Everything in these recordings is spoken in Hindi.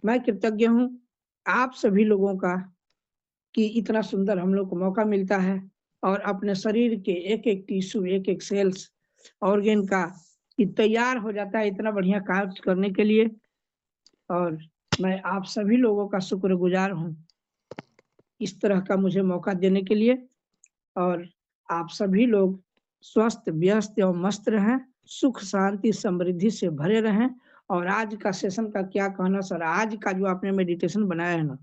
मैं कृतज्ञ हूँ आप सभी लोगों का कि इतना सुंदर हम लोग को मौका मिलता है और अपने शरीर के एक-एक टिश्यू, एक-एक सेल्स, ऑर्गन का कि तैयार हो जाता है इतना बढ़िया कार्य करने के लिए और मैं आप सभी लोगों का शुक्रगुज़ार हूँ, इस तरह का मुझे मौका देने के लिए और आप सभी लोग स्वस्थ, व्यस्त एवं मस्त रहें, सुख, शांति, समृद्धि से भरे रहें और आज का सेशन का क्या कहना सर, आज का जो आपने मेडिटेशन बनाया है ना,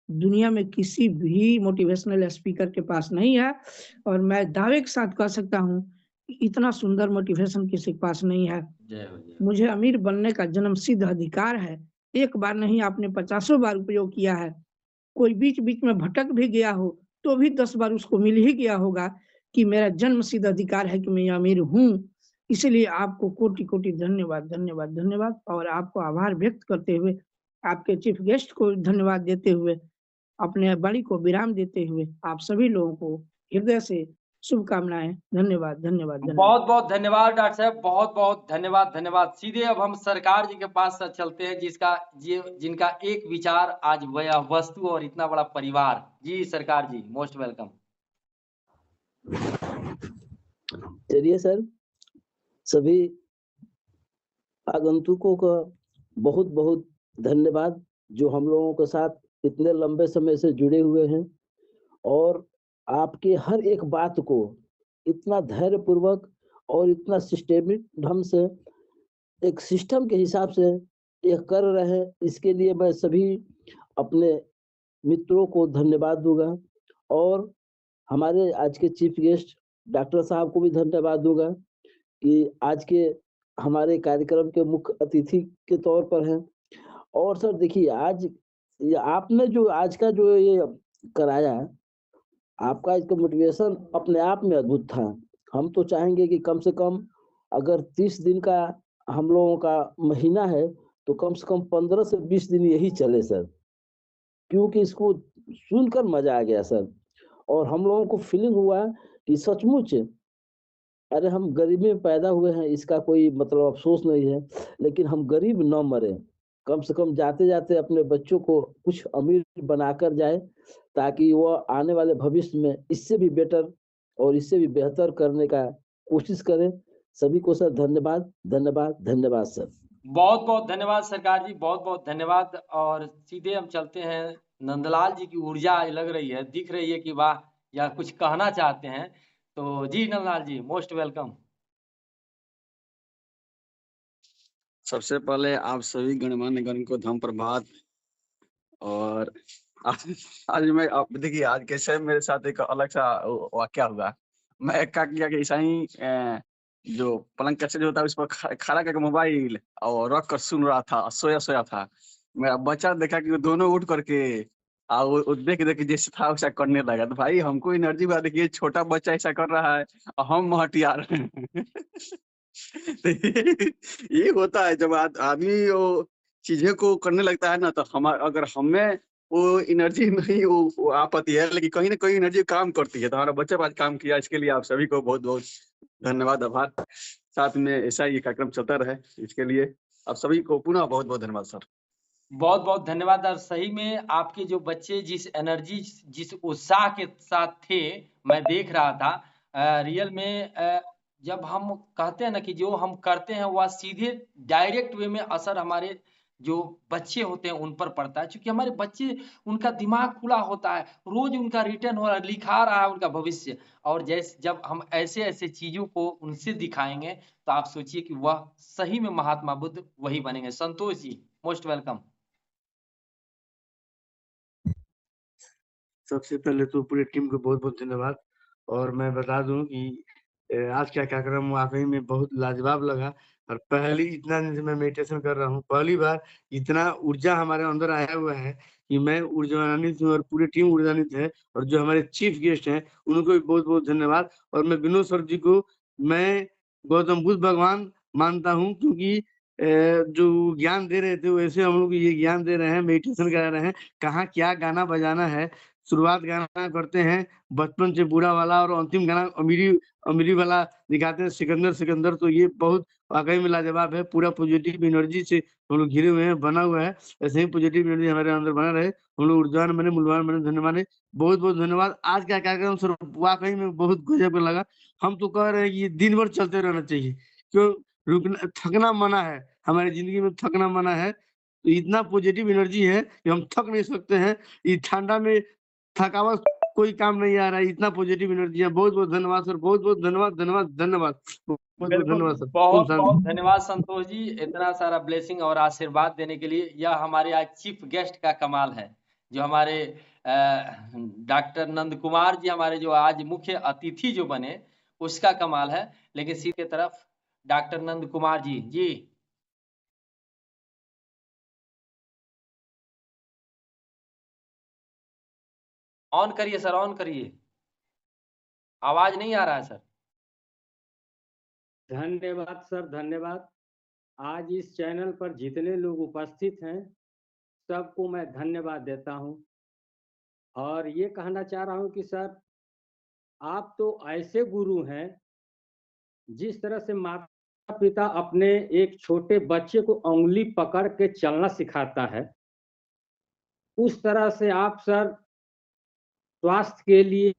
दुनिया में किसी भी मोटिवेशनल स्पीकर के पास नहीं है और मैं दावे के साथ कह सकता हूँ, कि इतना सुंदर मोटिवेशन किसी के पास नहीं है। जय हो, जय हो। मुझे अमीर बनने का जन्मसिद्ध अधिकार है। एक बार नहीं आपने पचासों बार उपयोग किया है। कोई बीच-बीच में भटक भी गया हो, तो भी 10 बार उसको मिल ही गया होगा कि मेरा जन्मसिद्ध अधिकार है कि मैं अमीर हूँ। इसलिए आपको कोटि-कोटि धन्यवाद, धन्यवाद, धन्यवाद और आपको आभार व्यक्त करते हुए, आपके चीफ गेस्ट को धन्यवाद देते हुए, अपने वाणी को विराम देते हुए, आप सभी लोगों को हृदय से शुभकामनाएँ। धन्यवाद, धन्यवाद, धन्यवाद। बहुत-बहुत धन्यवाद डॉक्टर साहब, बहुत-बहुत धन्यवाद, धन्यवाद। सीधे अब हम सरकार जी के पास चलते हैं जिनका एक विचार आज वह वस्तु और इतना बड़ा परिवार। जी सरकार जी, मोस्ट वेलकम। चलिए सर, सभी आगंतुकों का बहुत-बहुत धन्यवाद जो हम लोगों के साथ इतने लंबे समय से जुड़े हुए हैं और आपके हर एक बात को इतना धैर्यपूर्वक और इतना सिस्टेमिक ढंग से एक सिस्टम के हिसाब से ये कर रहे हैं, इसके लिए मैं सभी अपने मित्रों को धन्यवाद दूँगा और हमारे आज के चीफ गेस्ट डॉक्टर साहब को भी धन्यवाद दूँगा कि आज के हमारे कार्यक्रम के मुख्य अतिथि के तौर पर हैं। और सर देखिए आज ये आपने जो आज का जो ये कराया, आपका इसका मोटिवेशन अपने आप में अद्भुत था। हम तो चाहेंगे कि कम से कम अगर 30 दिन का हम लोगों का महीना है, तो कम से कम 15 से 20 दिन यही चले सर। क्योंकि इसको सुनकर मज़ा आ गया सर और हम लोगों को फीलिंग हुआ कि सचमुच अरे हम गरीबी में पैदा हुए हैं इसका कोई मतलब अफ़सोस नहीं है, लेकिन हम गरीब ना मरें। कम से कम जाते-जाते अपने बच्चों को कुछ अमीर बनाकर जाएँ, ताकि वह आने वाले भविष्य में इससे भी बेटर और इससे भी बेहतर करने का कोशिश करें। सभी को सर धन्यवाद, धन्यवाद, धन्यवाद सर। बहुत-बहुत धन्यवाद सरकार जी, बहुत-बहुत धन्यवाद और सीधे हम चलते हैं नंदलाल जी की ऊर्जा लग रही है, दिख रही है कि वाह! या कुछ कहना चाहते हैं। तो जी नंदलाल जी, मोस्ट वेलकम। सबसे पहले आप सभी गणमान्य गण को धम प्रभात और आज आज मैं आप देखिए आज कैसे मेरे साथ एक अलग सा वाकया हुआ। मैं क्या किया कि ऐसा ही जो पलंग कैसे जो होता है उस पर खड़ा करके मोबाइल और रख कर सुन रहा था, सोया-सोया था। मेरा बच्चा देखा कि वो दोनों उठ करके वो देख-देख के जैसे था वैसा करने लगा। तो भाई हमको एनर्जी बा देखिए छोटा बच्चा ऐसा कर रहा है और हम महटिया रहे हैं। तो ये होता है जब आदमी वो चीज़ें को करने लगता है ना तो अगर हमें वो एनर्जी नहीं वो आ पाती है लेकिन कहीं न कहीं एनर्जी काम करती है। तो हमारा बच्चा आज काम किया इसके लिए आप सभी को बहुत-बहुत धन्यवाद, आभार। साथ में ऐसा ही कार्यक्रम चलता रहे इसके लिए आप सभी को पुनः बहुत-बहुत धन्यवाद सर। बहुत-बहुत धन्यवाद और सही में आपके जो बच्चे जिस एनर्जी जिस उत्साह के साथ थे, मैं देख रहा था रियल में जब हम कहते हैं ना कि जो हम करते हैं वह सीधे डायरेक्ट वे में असर हमारे जो बच्चे होते हैं उन पर पड़ता है। चूँकि हमारे बच्चे उनका दिमाग खुला होता है, रोज़ उनका रिटर्न हो रहा है, लिखा रहा है उनका भविष्य और जब हम ऐसे-ऐसे चीज़ों को उनसे दिखाएँगे, तो आप सोचिए कि वह सही में महात्मा बुद्ध वही बनेंगे। Santosh ji, most welcome. सबसे पहले तो पूरी टीम को बहुत-बहुत धन्यवाद और मैं बता दूँ कि आज का कार्यक्रम वाक़ई में बहुत लाजवाब लगा और पहली इतना दिन से मैं मेडिटेशन कर रहा हूँ, पहली बार इतना ऊर्जा हमारे अंदर आया हुआ है कि मैं ऊर्जान्वित हूँ और पूरी टीम ऊर्जान्वित है और जो हमारे चीफ गेस्ट हैं, उनको भी बहुत-बहुत धन्यवाद और मैं विनोद सर जी को मैं गौतम बुद्ध भगवान मानता हूँ क्योंकि जो ज्ञान दे रहे थे वैसे हम लोग को ये ज्ञान दे रहे हैं, मेडिटेशन करा रहे हैं, कहाँ क्या गाना बजाना है, शुरुआत गाना करते हैं बचपन से बूढ़ा वाला और अंतिम गाना अमीरी अमीरी वाला दिखाते हैं सिकंदर सिकंदर तो ये बहुत वाकई में लाजवाब है। पूरा पॉजिटिव एनर्जी से हम लोग घिरे हुए हैं, बना हुआ है। ऐसे ही पॉजिटिव एनर्जी हमारे अंदर बना रहे, हम लोग ऊर्जावान बने, मूल्यवान बने। धन्यवाद, बहुत बहुत धन्यवाद। आज का कार्यक्रम सर वाकई में बहुत गजब का लगा। हम तो कह रहे हैं कि ये दिन भर चलते रहना चाहिए, क्यों रुकना, थकना मना है, हमारी जिंदगी में थकना मना है। तो इतना पॉजिटिव एनर्जी है कि हम थक नहीं सकते हैं। इस ठंडा में थकावट कोई काम नहीं आ रहा है, इतना पॉजिटिव एनर्जी है। बहुत बहुत धन्यवाद सर, बहुत बहुत धन्यवाद, धन्यवाद, धन्यवाद, बहुत बहुत बिल्कुल, धन्यवाद सर। ओम बहुत बहुत शांति। धन्यवाद संतोष जी, इतना सारा ब्लेसिंग और आशीर्वाद देने के लिए। यह हमारे आज चीफ गेस्ट का कमाल है, जो हमारे डॉक्टर नंद कुमार जी हमारे जो आज मुख्य अतिथि जो बने, उसका कमाल है। लेकिन सीधे तरफ डॉक्टर नंद कुमार जी, जी ऑन करिए सर, ऑन करिए, आवाज नहीं आ रहा है सर। धन्यवाद सर, धन्यवाद। आज इस चैनल पर जितने लोग उपस्थित हैं सबको मैं धन्यवाद देता हूं, और ये कहना चाह रहा हूं कि सर आप तो ऐसे गुरु हैं, जिस तरह से माता पिता अपने एक छोटे बच्चे को उंगली पकड़ के चलना सिखाता है, उस तरह से आप सर स्वास्थ्य के लिए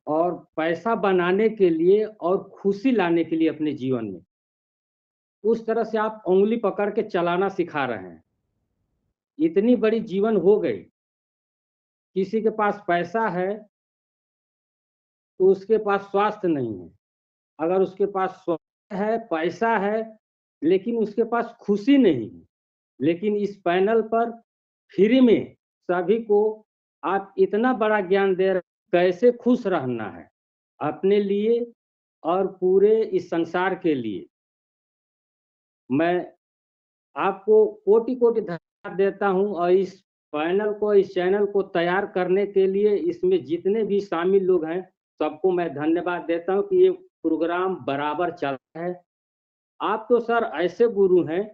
और पैसा बनाने के लिए और खुशी लाने के लिए अपने जीवन में, उस तरह से आप उंगली पकड़ के चलाना सिखा रहे हैं। इतनी बड़ी जीवन हो गई, किसी के पास पैसा है तो उसके पास स्वास्थ्य नहीं है, अगर उसके पास स्वास्थ्य है, पैसा है, लेकिन उसके पास खुशी नहीं है। लेकिन इस पैनल पर फ्री में सभी को आप इतना बड़ा ज्ञान दे रहे हैं, कैसे खुश रहना है अपने लिए और पूरे इस संसार के लिए। मैं आपको कोटि कोटि धन्यवाद देता हूं, और इस पैनल को, इस चैनल को तैयार करने के लिए इसमें जितने भी शामिल लोग हैं सबको मैं धन्यवाद देता हूं कि ये प्रोग्राम बराबर चल रहा है। आप तो सर ऐसे गुरु हैं,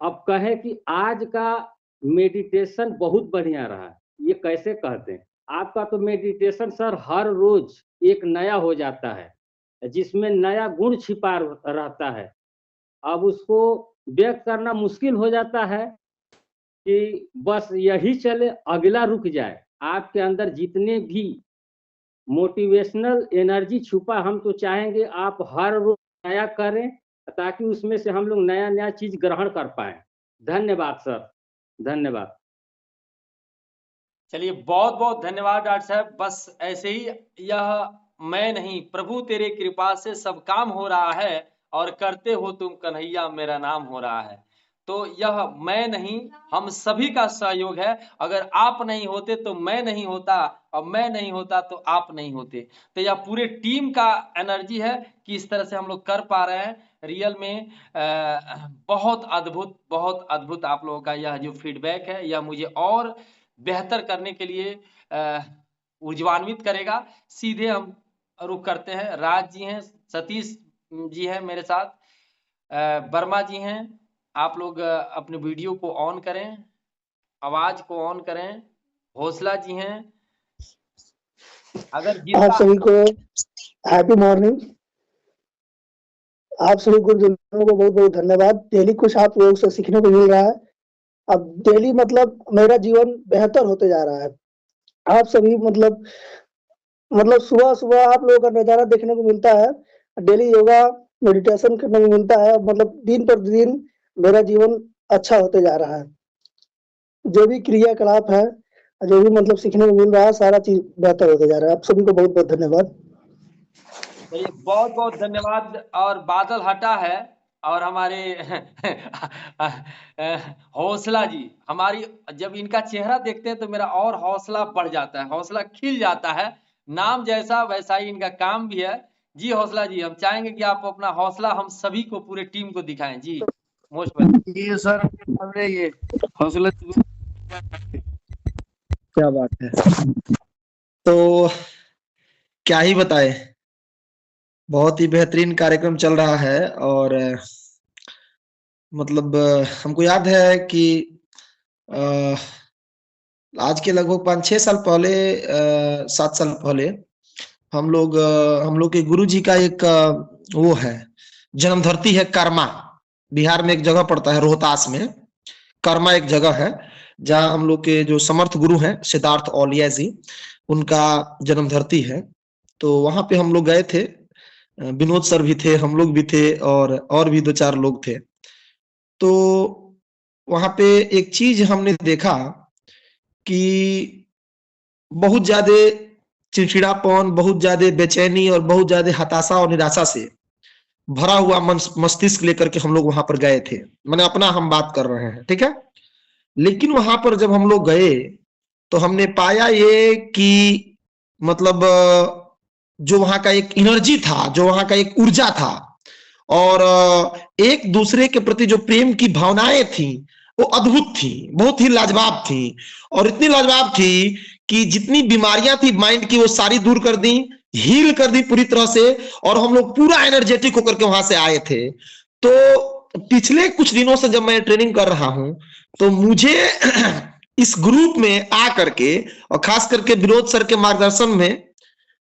अब कहें कि आज का मेडिटेशन बहुत बढ़िया रहा है, ये कैसे कहते हैं? आपका तो मेडिटेशन सर हर रोज एक नया हो जाता है, जिसमें नया गुण छिपा रहता है। अब उसको व्यक्त करना मुश्किल हो जाता है कि बस यही चले, अगला रुक जाए। आपके अंदर जितने भी मोटिवेशनल एनर्जी छुपा, हम तो चाहेंगे आप हर रोज नया करें, ताकि उसमें से हम लोग नया नया चीज ग्रहण कर पाए। धन्यवाद सर, धन्यवाद। चलिए, बहुत बहुत धन्यवाद डॉक्टर साहब। बस ऐसे ही, यह मैं नहीं, प्रभु तेरे कृपा से सब काम हो रहा है, और करते हो तुम कन्हैया मेरा नाम हो रहा है। तो यह मैं नहीं, हम सभी का सहयोग है। अगर आप नहीं होते तो मैं नहीं होता, और मैं नहीं होता तो आप नहीं होते। तो यह पूरे टीम का एनर्जी है कि इस तरह से हम लोग कर पा रहे हैं। रियल में बहुत अद्भुत आप लोगों का यह जो फीडबैक है, यह मुझे और बेहतर करने के लिए ऊर्जान्वित करेगा। सीधे हम रुख करते हैं। राज जी हैं, सतीश जी हैं मेरे साथ, वर्मा जी हैं। आप लोग अपने वीडियो को ऑन करें, आवाज को ऑन करें। हौसला जी हैं। अगर आप सभी को हैप्पी मॉर्निंग। आप सभी गुरुजनों को बहुत बहुत धन्यवाद। डेली कुछ आप लोगों से सीखने को मिल रहा है। अब डेली मतलब मेरा जीवन बेहतर होते जा रहा है। आप सभी मतलब सुबह सुबह आप लोगों का नजारा देखने को मिलता है, डेली योगा मेडिटेशन करने को मिलता है। मतलब दिन पर दिन मेरा जीवन अच्छा होते जा रहा है। जो भी क्रियाकलाप है, जो भी मतलब सीखने को मिल रहा है, सारा चीज बेहतर होते जा रहा है। आप सभी को बहुत बहुत धन्यवाद। बहुत बहुत धन्यवाद। और बादल हटा है, और हमारे हौसला जी, हमारी जब इनका चेहरा देखते हैं तो मेरा और हौसला बढ़ जाता है, हौसला खिल जाता है। नाम जैसा वैसा ही इनका काम भी है। जी हौसला जी, हम चाहेंगे कि आप अपना हौसला हम सभी को, पूरे टीम को दिखाएं। जी मोस्ट वेलकम। ये सर ये हौसला, क्या बात है। तो क्या ही बताए, बहुत ही बेहतरीन कार्यक्रम चल रहा है। और मतलब हमको याद है कि आज के लगभग 5-6 साल पहले, 7 साल पहले हम लोग के गुरु जी का एक वो है, जन्मधरती है कर्मा, बिहार में एक जगह पड़ता है रोहतास में, कर्मा एक जगह है जहाँ हम लोग के जो समर्थ गुरु हैं सिद्धार्थ औलिया जी, उनका जन्मधरती है। तो वहां पे हम लोग गए थे, विनोद सर भी थे, हम लोग भी थे, और भी 2-4 लोग थे। तो वहां पे एक चीज हमने देखा कि बहुत ज्यादा चिड़चिड़ापन, बहुत ज्यादा बेचैनी और बहुत ज्यादा हताशा और निराशा से भरा हुआ मस्तिष्क लेकर के हम लोग वहां पर गए थे। मैंने अपना हम बात कर रहे हैं, ठीक है। लेकिन वहां पर जब हम लोग गए तो हमने पाया ये कि मतलब जो वहां का एक एनर्जी था, जो वहां का एक ऊर्जा था, और एक दूसरे के प्रति जो प्रेम की भावनाएं थी वो अद्भुत थी, बहुत ही लाजवाब थी। और इतनी लाजवाब थी कि जितनी बीमारियां थी माइंड की वो सारी दूर कर दी, हील कर दी पूरी तरह से, और हम लोग पूरा एनर्जेटिक होकर के वहां से आए थे। तो पिछले कुछ दिनों से जब मैं ट्रेनिंग कर रहा हूं तो मुझे इस ग्रुप में आ करके, और खास करके विनोद सर के मार्गदर्शन में,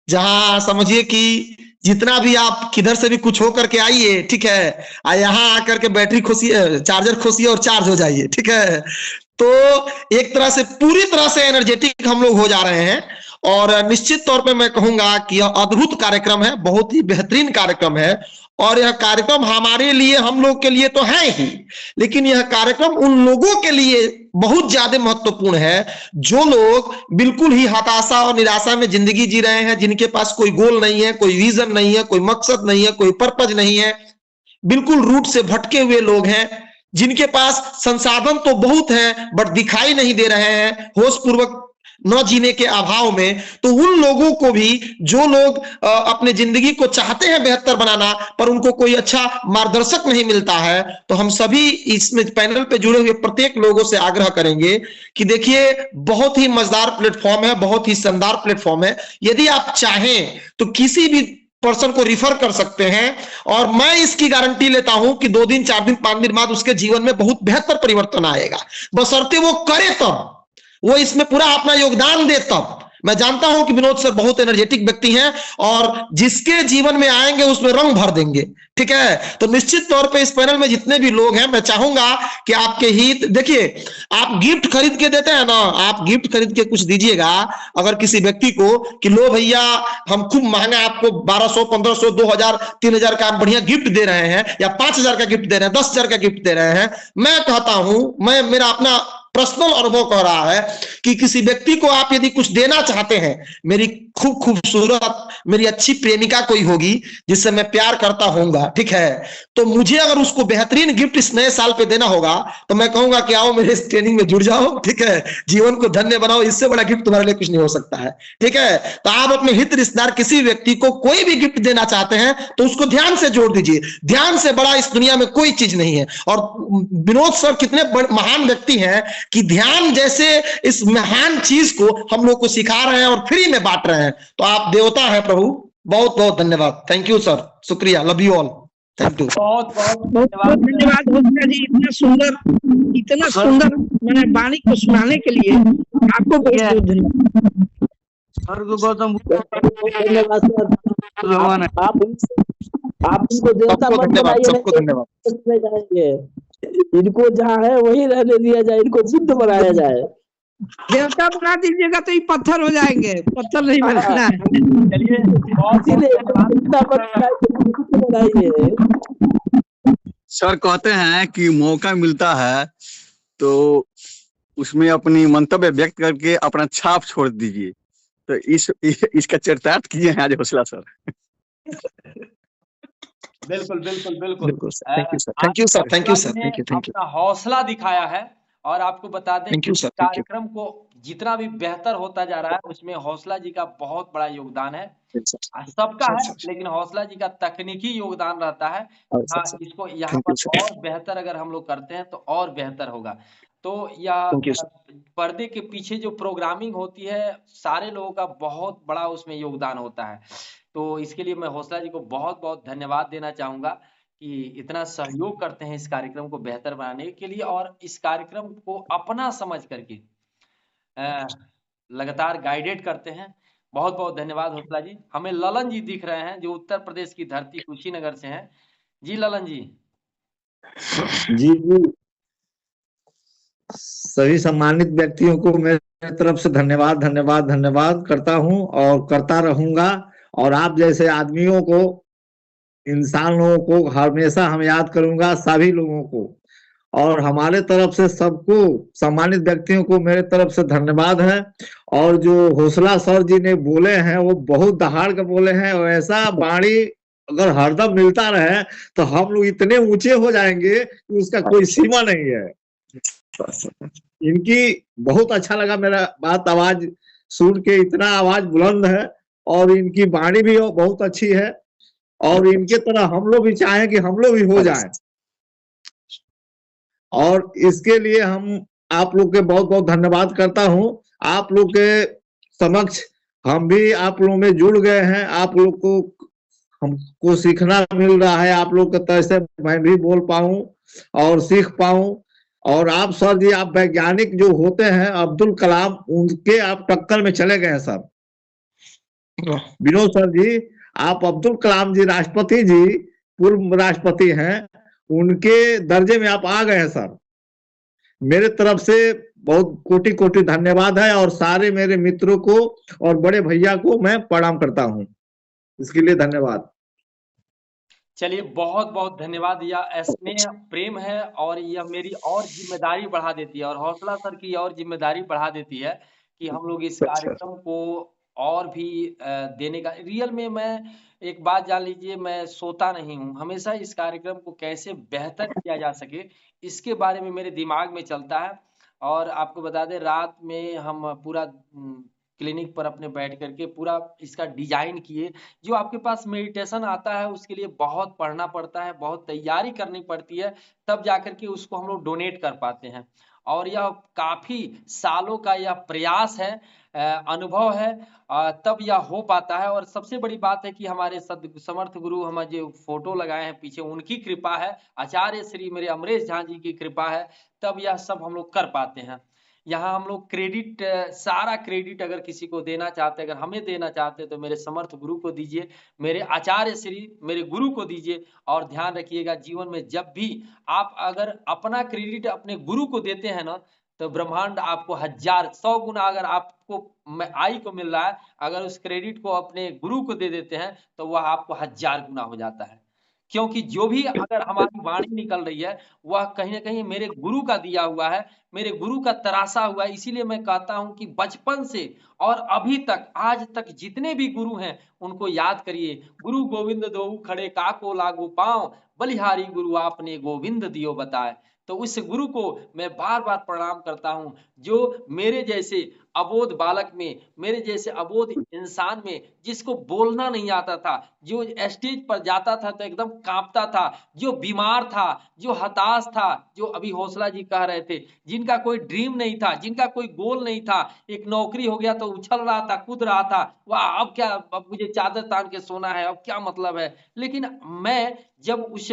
जहां समझिए कि जितना भी आप किधर से भी कुछ होकर के आइए, ठीक है, यहाँ आकर के बैटरी खोसिए, चार्जर खोसिए और चार्ज हो जाइए, ठीक है। तो एक तरह से पूरी तरह से एनर्जेटिक हम लोग हो जा रहे हैं। और निश्चित तौर पे मैं कहूंगा कि यह अद्भुत कार्यक्रम है, बहुत ही बेहतरीन कार्यक्रम है। और यह कार्यक्रम हमारे लिए, हम लोग के लिए तो है ही, लेकिन यह कार्यक्रम उन लोगों के लिए बहुत ज्यादा महत्वपूर्ण है जो लोग बिल्कुल ही हताशा और निराशा में जिंदगी जी रहे हैं, जिनके पास कोई गोल नहीं है, कोई विजन नहीं है, कोई मकसद नहीं है, कोई पर्पज नहीं है, बिल्कुल रूट से भटके हुए लोग हैं, जिनके पास संसाधन तो बहुत है बट दिखाई नहीं दे रहे हैं होश पूर्वक न जीने के अभाव में। तो उन लोगों को भी, जो लोग अपने जिंदगी को चाहते हैं बेहतर बनाना पर उनको कोई अच्छा मार्गदर्शक नहीं मिलता है, तो हम सभी इसमें पैनल पे जुड़े हुए प्रत्येक लोगों से आग्रह करेंगे कि देखिए बहुत ही मजेदार प्लेटफॉर्म है, बहुत ही शानदार प्लेटफॉर्म है। यदि आप चाहें तो किसी भी पर्सन को रिफर कर सकते हैं, और मैं इसकी गारंटी लेता हूं कि 2 दिन 4 दिन 5 दिन बाद उसके जीवन में बहुत बेहतर परिवर्तन आएगा, बशर्ते वो करे तब, वो इसमें पूरा अपना योगदान दे तब। मैं जानता हूं कि विनोद सर बहुत एनर्जेटिक व्यक्ति हैं और जिसके जीवन में आएंगे उसमें रंग भर देंगे, ठीक है। तो निश्चित तौर पे इस पैनल में जितने भी लोग हैं, मैं चाहूंगा कि आपके हित, देखिए आप गिफ्ट खरीद के देते हैं ना, आप गिफ्ट खरीद के कुछ दीजिएगा अगर किसी व्यक्ति को कि लो भैया हम खूब महंगा आपको 1200 1500 2000 3000 का बढ़िया गिफ्ट दे रहे हैं, या 5000 का गिफ्ट दे रहे हैं, 10,000 का गिफ्ट दे रहे हैं। मैं कहता हूं, मैं मेरा अपना पर्सनल अनुभव कह रहा है कि किसी व्यक्ति को आप यदि कुछ देना चाहते हैं, मेरी खूब खूबसूरत मेरी अच्छी प्रेमिका कोई होगी जिससे मैं प्यार करता होऊंगा, ठीक है, तो मुझे अगर उसको बेहतरीन गिफ्ट इस नए साल पे देना होगा तो मैं कहूंगा कि आओ मेरे इस ट्रेनिंग में जुड़ जाओ, ठीक है, जीवन को धन्य बनाओ, इससे बड़ा गिफ्ट तुम्हारे लिए कुछ नहीं हो सकता है, ठीक है। तो आप अपने हित रिश्तेदार किसी व्यक्ति को कोई भी गिफ्ट देना चाहते हैं तो उसको ध्यान से जोड़ दीजिए, ध्यान से बड़ा इस दुनिया में कोई चीज नहीं है। और विनोद सर कितने महान व्यक्ति हैं कि ध्यान जैसे इस महान चीज को हम लोग को सिखा रहे हैं और फ्री में बांट रहे हैं। तो आप देवता हैं प्रभु, बहुत बहुत धन्यवाद। थैंक यू सर, शुक्रिया, love you all, thank you. बहुत बहुत बहुत धन्यवाद गुप्ता जी, इतना सुंदर मैंने वाणी को सुनाने के लिए आपको बहुत बहुत धन्यवाद। सर को गौतम धन्यवाद सर। आप इनको देवता मत धन्यवाद, बनाइए, सबको धन्यवाद। इनको जहाँ है वही रहने दिया जाए, इनको सिद्ध बनाया जाए। देवता बना दीजिएगा तो ये पत्थर हो जाएंगे, पत्थर नहीं बनाना है। चलिए बहुत सर कहते हैं कि मौका मिलता है तो उसमें अपनी मंतव्य व्यक्त करके अपना छाप छोड़ दीजिए। तो इसका चरितार्थ किए हैं आज हौसला सर। बिल्कुल बिल्कुल बिल्कुल thank you sir, thank you sir, thank you sir, thank you, thank you. अपना हौसला दिखाया है और आपको बता दें Thank you, कि sir. Thank you. कार्यक्रम को जितना भी बेहतर होता जा रहा है उसमें हौसला जी का बहुत बड़ा योगदान है, सबका है, लेकिन हौसला जी का तकनीकी योगदान रहता है। हाँ, इसको यहाँ पर और बेहतर अगर हम लोग करते हैं तो और बेहतर होगा। तो यह पर्दे के पीछे जो प्रोग्रामिंग होती है सारे लोगों का बहुत बड़ा उसमें योगदान होता है। तो इसके लिए मैं हौसला जी को बहुत बहुत धन्यवाद देना चाहूंगा कि इतना सहयोग करते हैं इस कार्यक्रम को बेहतर बनाने के लिए और इस कार्यक्रम को अपना समझ करके लगातार गाइडेड करते हैं। बहुत बहुत धन्यवाद हौसला जी। हमें ललन जी दिख रहे हैं जो उत्तर प्रदेश की धरती कुशीनगर से हैं। जी ललन जी। जी सभी सम्मानित व्यक्तियों को मेरे तरफ से धन्यवाद धन्यवाद धन्यवाद करता हूं और करता रहूंगा। और आप जैसे आदमियों को, इंसानों को हमेशा हम याद करूंगा, सभी लोगों को। और हमारे तरफ से सबको, सम्मानित व्यक्तियों को मेरे तरफ से धन्यवाद है। और जो हौसला सर जी ने बोले हैं वो बहुत दहाड़ के बोले हैं, और ऐसा वाणी अगर हरदम मिलता रहे तो हम लोग इतने ऊंचे हो जाएंगे कि उसका कोई सीमा नहीं है। इनकी बहुत अच्छा लगा मेरा बात, आवाज सुन के, इतना आवाज बुलंद है और इनकी वाणी भी बहुत अच्छी है। और इनके तरह हम लोग भी चाहें कि हम लोग भी हो जाएं। और इसके लिए हम आप लोग के बहुत बहुत धन्यवाद करता हूं। आप लोग के समक्ष हम भी आप लोगों में जुड़ गए हैं। आप लोग को हमको सीखना मिल रहा है, आप लोग के तरह से मैं भी बोल पाऊं और सीख पाऊं। और आप सर जी, आप वैज्ञानिक जो होते हैं अब्दुल कलाम, उनके आप टक्कर में चले गए हैं सर। विनोद सर जी, आप अब्दुल कलाम जी, राष्ट्रपति जी, पूर्व राष्ट्रपति हैं, उनके दर्जे में आप आ गए हैं सर। मेरे तरफ से बहुत कोटि कोटि धन्यवाद है। और सारे मेरे मित्रों को और बड़े भैया को मैं प्रणाम करता हूं। इसके लिए धन्यवाद। चलिए बहुत बहुत धन्यवाद। यह स्नेह प्रेम है और यह मेरी और जिम्मेदारी बढ़ा देती है और हौसला सर की और जिम्मेदारी बढ़ा देती है कि हम लोग इस कार्यक्रम को और भी देने का। रियल में मैं एक बात जान लीजिए, मैं सोता नहीं हूँ, हमेशा इस कार्यक्रम को कैसे बेहतर किया जा सके इसके बारे में मेरे दिमाग में चलता है। और आपको बता दें, रात में हम पूरा क्लिनिक पर अपने बैठ करके पूरा इसका डिजाइन किए। जो आपके पास मेडिटेशन आता है उसके लिए बहुत पढ़ना पड़ता है, बहुत तैयारी करनी पड़ती है, तब जाकर के उसको हम लोग डोनेट कर पाते हैं। और यह काफी सालों का यह प्रयास है, अनुभव है, तब यह हो पाता है। और सबसे बड़ी बात है कि हमारे समर्थ गुरु, हम जो फोटो लगाए हैं पीछे, उनकी कृपा है, आचार्य श्री मेरे अमरेश झा जी की कृपा है, तब यह सब हम लोग कर पाते हैं। यहाँ हम लोग क्रेडिट, सारा क्रेडिट अगर किसी को देना चाहते, अगर हमें देना चाहते तो मेरे समर्थ गुरु को दीजिए, मेरे आचार्य श्री मेरे गुरु को दीजिए। और ध्यान रखिएगा, जीवन में जब भी आप अगर अपना क्रेडिट अपने गुरु को देते हैं ना, तो ब्रह्मांड आपको 1,000-100 गुना, अगर आपको आई को मिल रहा है, अगर उस क्रेडिट को अपने गुरु को दे देते हैं तो वह आपको 1,000 गुना हो जाता है। क्योंकि जो भी अगर हमारी वाणी निकल रही है वह कहीं ना कहीं मेरे गुरु का दिया हुआ है, मेरे गुरु का तराशा हुआ है। इसीलिए मैं कहता हूं कि बचपन से और अभी तक, आज तक जितने भी गुरु हैं उनको याद करिए। गुरु गोविंद दोऊ खड़े काको लागू पांव, बलिहारी गुरु आपने गोविंद दियो बताए। तो उस गुरु को मैं बार बार प्रणाम करता हूं, जो मेरे जैसे अबोध बालक में, मेरे जैसे अबोध इंसान में, जिसको बोलना नहीं आता था, जो स्टेज पर जाता था तो एकदम कांपता था, जो बीमार था, जो हताश था, जो अभी हौसला जी कह रहे थे, जिनका कोई ड्रीम नहीं था, जिनका कोई गोल नहीं था, एक नौकरी हो गया तो उछल रहा था, कूद रहा था, वाह अब क्या, अब मुझे चादर तान के सोना है, अब क्या मतलब है। लेकिन मैं जब उस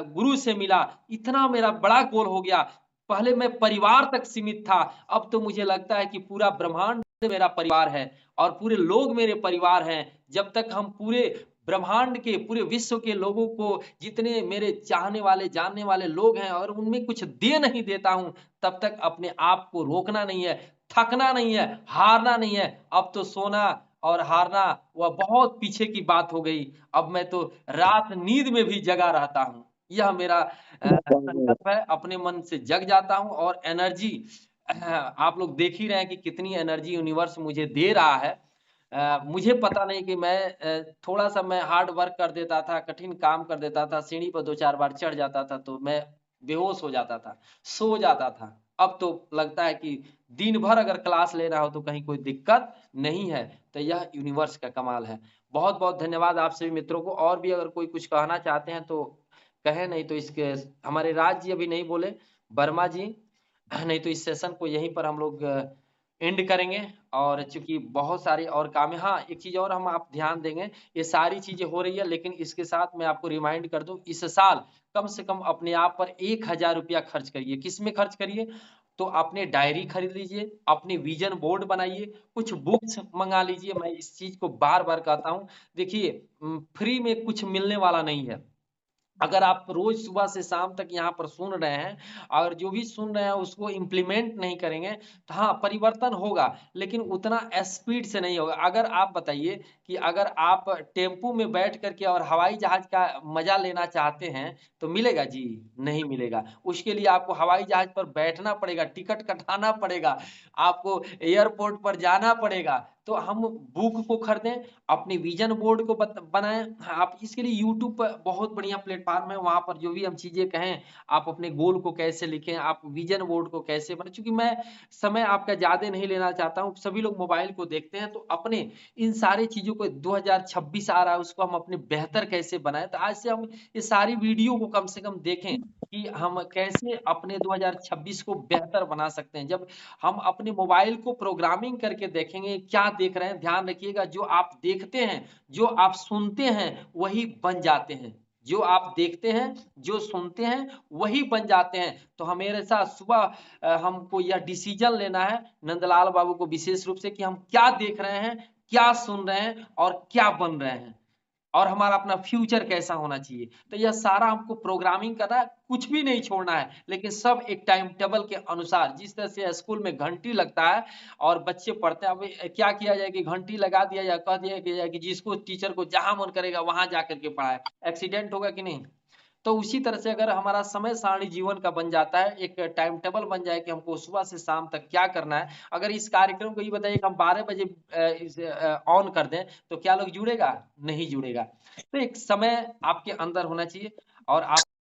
गुरु से मिला, इतना मेरा बड़ा गोल हो गया। पहले मैं परिवार तक सीमित था, अब तो मुझे लगता है कि पूरा ब्रह्मांड मेरा परिवार है और पूरे लोग मेरे परिवार हैं। जब तक हम पूरे ब्रह्मांड के, पूरे विश्व के लोगों को, जितने मेरे चाहने वाले जानने वाले लोग हैं, और उनमें कुछ दे नहीं देता हूं, तब तक अपने आप को रोकना नहीं है, थकना नहीं है, हारना नहीं है। अब तो सोना और हारना वह बहुत पीछे की बात हो गई। अब मैं तो रात नींद में भी जगा रहता हूं। यह मेरा संकल्प है, अपने मन से जग जाता हूं। और एनर्जी, आप लोग देख ही रहे हैं कि कितनी एनर्जी यूनिवर्स मुझे दे रहा है। मुझे पता नहीं कि मैं थोड़ा सा मैं हार्ड वर्क कर देता था, कठिन काम कर देता था, सीढ़ी पर 2-4 बार चढ़ जाता था तो मैं बेहोश हो जाता था, सो जाता था। अब तो लगता है कि दिन भर अगर क्लास लेना हो तो कहीं कोई दिक्कत नहीं है। तो यह यूनिवर्स का कमाल है। बहुत बहुत धन्यवाद आप सभी मित्रों को। और भी अगर कोई कुछ कहना चाहते हैं तो कहे, नहीं तो इसके हमारे राज जी अभी नहीं बोले, वर्मा जी, नहीं तो इस सेशन को यहीं पर हम लोग एंड करेंगे। और चूंकि बहुत सारे और काम है, हाँ एक चीज और हम आप ध्यान देंगे, ये सारी चीजें हो रही है, लेकिन इसके साथ मैं आपको रिमाइंड कर दूं, इस साल कम से कम अपने आप पर 1,000 रुपया खर्च करिए। किस में खर्च करिए? तो अपने डायरी खरीद लीजिए, अपने विजन बोर्ड बनाइए, कुछ बुक्स मंगा लीजिए। मैं इस चीज को बार बार कहता हूं, देखिए फ्री में कुछ मिलने वाला नहीं है। अगर आप रोज सुबह से शाम तक यहाँ पर सुन रहे हैं और जो भी सुन रहे हैं उसको इम्प्लीमेंट नहीं करेंगे तो हाँ परिवर्तन होगा, लेकिन उतना स्पीड से नहीं होगा। अगर आप बताइए कि अगर आप टेम्पू में बैठ करके और हवाई जहाज का मजा लेना चाहते हैं तो मिलेगा जी? नहीं मिलेगा। उसके लिए आपको हवाई जहाज पर बैठना पड़ेगा, टिकट कटाना पड़ेगा, आपको एयरपोर्ट पर जाना पड़ेगा। तो हम बुक को खरीदें, अपनी विजन बोर्ड को बनाएं। आप इसके लिए यूट्यूब पर बहुत बढ़िया प्लेटफॉर्म है, वहां पर जो भी हम चीजें कहें, आप अपने गोल को कैसे लिखें, आप विजन बोर्ड को कैसे बनाएं। चूंकि मैं समय आपका ज्यादा नहीं लेना चाहता हूं, सभी लोग मोबाइल को देखते हैं, तो अपने इन सारी चीजों को 2026 आ रहा है उसको हम अपने बेहतर कैसे बनाएं। तो आज से हम ये सारी वीडियो को कम से कम देखें कि हम कैसे अपने 2026 को बेहतर बना सकते हैं। जब हम अपने मोबाइल को प्रोग्रामिंग करके देखेंगे क्या देख रहे हैं, ध्यान रखिएगा जो आप देखते हैं, जो आप सुनते हैं वही बन जाते हैं। जो आप देखते हैं, जो सुनते हैं वही बन जाते हैं। तो हमेशा सुबह हमको यह डिसीजन लेना है नंदलाल बाबू को विशेष रूप से कि हम क्या देख रहे हैं, क्या सुन रहे हैं और क्या बन रहे हैं, और हमारा अपना फ्यूचर कैसा होना चाहिए। तो यह सारा हमको प्रोग्रामिंग करना है, कुछ भी नहीं छोड़ना है, लेकिन सब एक टाइम टेबल के अनुसार। जिस तरह से स्कूल में घंटी लगता है और बच्चे पढ़ते हैं, अब क्या किया जाए कि घंटी लगा दिया जाए, कह दिया जाए कि जिसको टीचर को जहां मन करेगा वहां जाकर के पढ़ाए, एक्सीडेंट होगा कि नहीं। तो उसी तरह से अगर हमारा समय सारणी जीवन का बन जाता है, एक टाइम टेबल बन जाए कि हमको सुबह से शाम तक क्या करना है। अगर इस कार्यक्रम को ये बताइए कि हम 12 बजे ऑन कर दें तो क्या लोग जुड़ेगा? नहीं जुड़ेगा। तो एक समय आपके अंदर होना चाहिए और आप